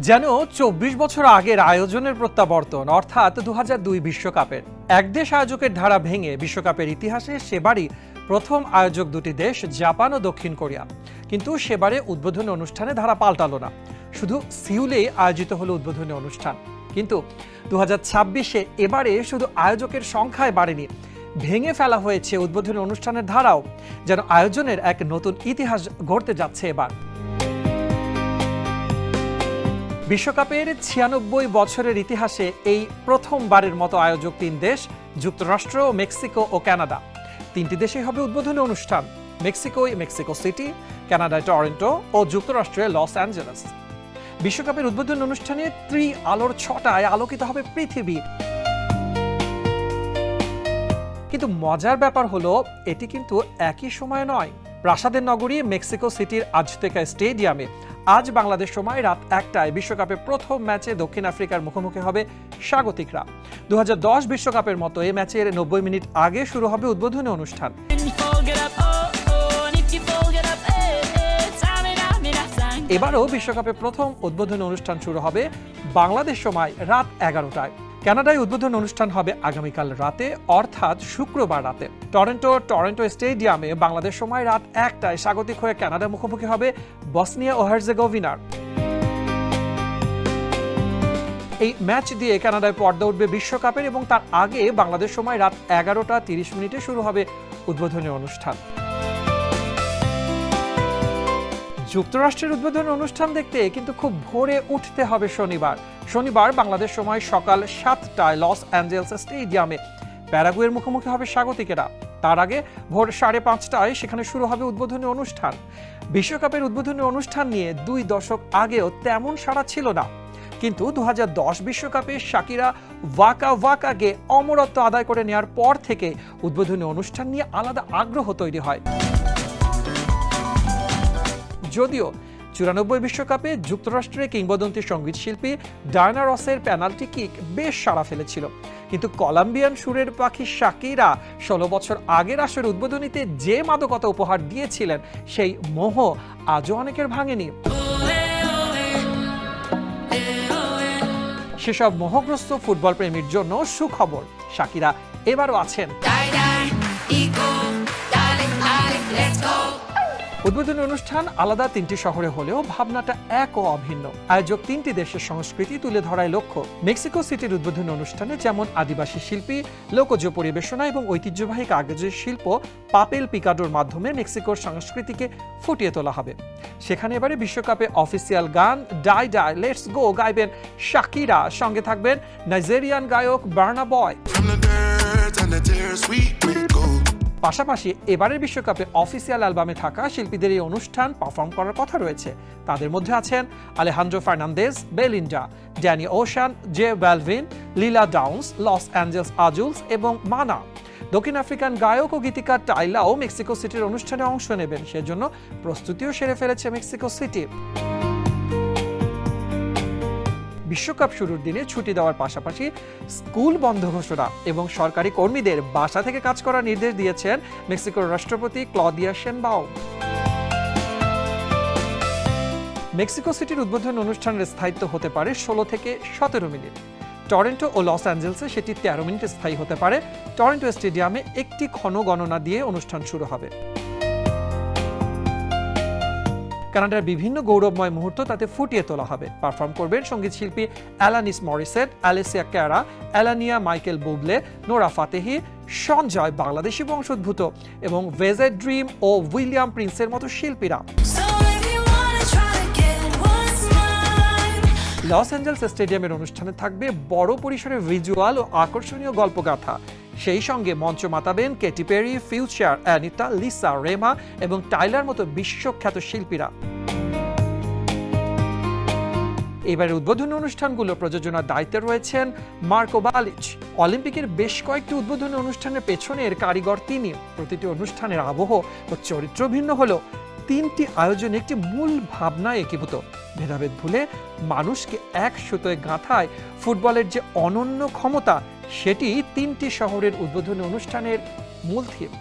যেন ২৪ বছর আগের আয়োজনের প্রত্যাবর্তন, অর্থাৎ ২০০২ বিশ্বকাপের। এক দেশ আয়োজকের ধারা ভেঙে বিশ্বকাপের ইতিহাসে সেবারই প্রথম আয়োজক দুটি দেশ জাপান ও দক্ষিণ কোরিয়া। কিন্তু সেবারে উদ্বোধনী অনুষ্ঠানে ধারা পাল্টালো না, শুধু সিউলেই আয়োজিত হলো উদ্বোধনী অনুষ্ঠান। কিন্তু 2026-এ এবারে শুধু আয়োজকের সংখ্যায় বাড়েনি, ভেঙে ফেলা হয়েছে উদ্বোধনী অনুষ্ঠানের ধারাও। যেন আয়োজনের এক নতুন ইতিহাস গড়তে যাচ্ছে এবার। বিশ্বকাপের ৯৬ বছরের ইতিহাসে এই প্রথমবারের মতো আয়োজক তিন দেশ, যুক্তরাষ্ট্র, মেক্সিকো ও কানাডা। তিনটি দেশেই হবে উদ্বোধনী অনুষ্ঠান। মেক্সিকোয় মেক্সিকো সিটি, কানাডায় টরন্টো ও যুক্তরাষ্ট্রে লস অ্যাঞ্জেলেস। বিশ্বকাপের উদ্বোধনী অনুষ্ঠানে আলোর ছটায় আলোকিত হবে পৃথিবী। কিন্তু মজার ব্যাপার হলো, এটি কিন্তু একই সময় নয়। প্রাসাদের নগরী মেক্সিকো সিটির আজতেকা স্টেডিয়ামে আজ বাংলাদেশ সময় রাত ১টায় বিশ্বকাপের প্রথম ম্যাচে দক্ষিণ আফ্রিকার মুখোমুখি হবে স্বাগতিকরা। ২০১০ বিশ্বকাপের মতো এই ম্যাচের ৯০ মিনিট আগে শুরু হবে উদ্বোধনী অনুষ্ঠান। এবারও বিশ্বকাপের প্রথম উদ্বোধনী অনুষ্ঠান শুরু হবে বাংলাদেশ সময় রাত ১১টায়। কানাডায় উদ্বোধনী অনুষ্ঠান হবে আগামীকাল রাতে, অর্থাৎ শুক্রবার রাতে। টরন্টো স্টেডিয়ামে বাংলাদেশ সময় রাত ১টায় স্বাগতিক হয়ে কানাডা মুখোমুখি হবে বসনিয়া ও হার্জেগোভিনার। এই ম্যাচ দিয়ে কানাডায় পর্দা উঠবে বিশ্বকাপের, এবং তার আগে বাংলাদেশ সময় রাত ১১টা ৩০ শুরু হবে উদ্বোধনী অনুষ্ঠান। যুক্তরাষ্ট্রের উদ্বোধনী অনুষ্ঠান দেখতে কিন্তু খুব ভোরে উঠতে হবে শনিবার বাংলাদেশ সময় সকাল ৭টায় লস অ্যাঞ্জেলেস স্টেডিয়ামে প্যারাগুয়ের মুখোমুখি হবে স্বাগতিকেরা। তার আগে ভোর ৫:৩০টায় সেখানে শুরু হবে উদ্বোধনী অনুষ্ঠান। বিশ্বকাপের উদ্বোধনী অনুষ্ঠান নিয়ে ২ দশক আগেও তেমন সাড়া ছিল না, কিন্তু ২০১০ বিশ্বকাপে শাকিরা ওয়াকাকে অমরত্ব আদায় করে নেওয়ার পর থেকে উদ্বোধনী অনুষ্ঠান নিয়ে আলাদা আগ্রহ তৈরি হয়। যদিও ৯৪ বিশ্বকাপে যুক্তরাষ্ট্রের কিংবদন্তি সঙ্গীত শিল্পী ডায়ানা রসের পেনাল্টি কিক বেশ সাড়া ফেলেছিল, কিন্তু কলম্বিয়ান সুরের পাখি শাকিরা ১৬ বছর আগের আসরের উদ্বোধনীতে যে মাদকতা উপহার দিয়েছিলেন, সেই মোহ আজও অনেকের ভাঙেনি। সেসব মোহগ্রস্ত ফুটবল প্রেমীর জন্য সুখবর, শাকিরা এবারও আছেন। উদ্বোধনী অনুষ্ঠান আলাদা তিনটি শহরে হলেও ভাবনাটা এক ও অভিন্ন। আয়োজক তিনটি দেশের সংস্কৃতি তুলে ধরায় লক্ষ্য। মেক্সিকো সিটির উদ্বোধনী অনুষ্ঠানে যেমন আদিবাসী শিল্পী, লোকজ পরিবেশনা এবং ঐতিহ্যবাহী কাগজের শিল্প পাপেল পিকাডোর মাধ্যমে মেক্সিকোর সংস্কৃতিকে ফুটিয়ে তোলা হবে। সেখানে এবারে বিশ্বকাপে অফিসিয়াল গান ডাই লেটস গো গাইবেন শাকিরা, সঙ্গে থাকবেন নাইজেরিয়ান গায়ক বার্না বয়। পাশাপাশি এবারের বিশ্বকাপে অফিসিয়াল অ্যালবামে থাকা শিল্পীদের এই অনুষ্ঠান পারফর্ম করার কথা রয়েছে। তাদের মধ্যে আছেন Alejandro Fernandez, Belinda, Danny Ocean, J Balvin, Lila Downs, Los Angeles Azules এবং মানা। দক্ষিণ আফ্রিকান গায়ক ও গীতিকার টাইলাও মেক্সিকো সিটির অনুষ্ঠানে অংশ নেবেন, সেজন্য প্রস্তুতিও সেরে ফেলেছে মেক্সিকো সিটি। বিশ্বকাপ শুরুর দিনে ছুটি দেওয়ার পাশাপাশি স্কুল বন্ধ ঘোষণা এবং সরকারি কর্মীদের বাসা থেকে কাজ করার নির্দেশ দিয়েছেন মেক্সিকোর রাষ্ট্রপতি ক্লদিয়া শেনবাউম। মেক্সিকো সিটির উদ্বোধনী অনুষ্ঠানের স্থায়িত্ব হতে পারে ১৬ থেকে ১৭ মিনিট। টরন্টো ও লস অ্যাঞ্জেলেসে সেটি ১৩ মিনিট স্থায়ী হতে পারে। টরন্টো স্টেডিয়ামে একটি ক্ষণগণনা দিয়ে অনুষ্ঠান শুরু হবে। কানাডার বিভিন্ন গৌরবময় মুহূর্ত তাতে ফুটিয়ে তোলা হবে। পারফর্ম করবেন সঙ্গীত শিল্পী অ্যালানিস মরিসেট, অ্যালেসিয়া ক্যারা, অ্যালানিয়া Michael Buble, Nora Fatehi, Sanjay Bangladeshi বংশোদ্ভূত এবং ভেজেড ড্রিম ও উইলিয়াম প্রিন্সের মতো শিল্পীরা। লস অ্যাঞ্জেলেস স্টেডিয়ামের অনুষ্ঠানে থাকবে বড় পরিসরে ভিজুয়াল ও আকর্ষণীয় গল্পগাথা। সেই সঙ্গে মঞ্চ মাতাবেন Katy Perry, Future, Anitta, Lisa, Rema এবং টাইলার মতো বিশ্বখ্যাত শিল্পীরা। এবারের উদ্বোধনী অনুষ্ঠানগুলো প্রযোজনার দায়িত্বে রয়েছেন মার্কো বালিচ। অলিম্পিকের বেশ কয়েকটি উদ্বোধনী অনুষ্ঠানের পেছনের কারিগর তিনি। প্রতিটি অনুষ্ঠানের আবহ ও চরিত্র ভিন্ন হলেও তিনটি আয়োজনে একটি মূল ভাবনা একীভূত। ভেদাভেদ ভুলে মানুষকে এক সুতোয় গাঁথায় ফুটবলের যে অনন্য ক্ষমতা, সেটি তিনটি শহরের উদ্বোধনী অনুষ্ঠানের মূল থিম।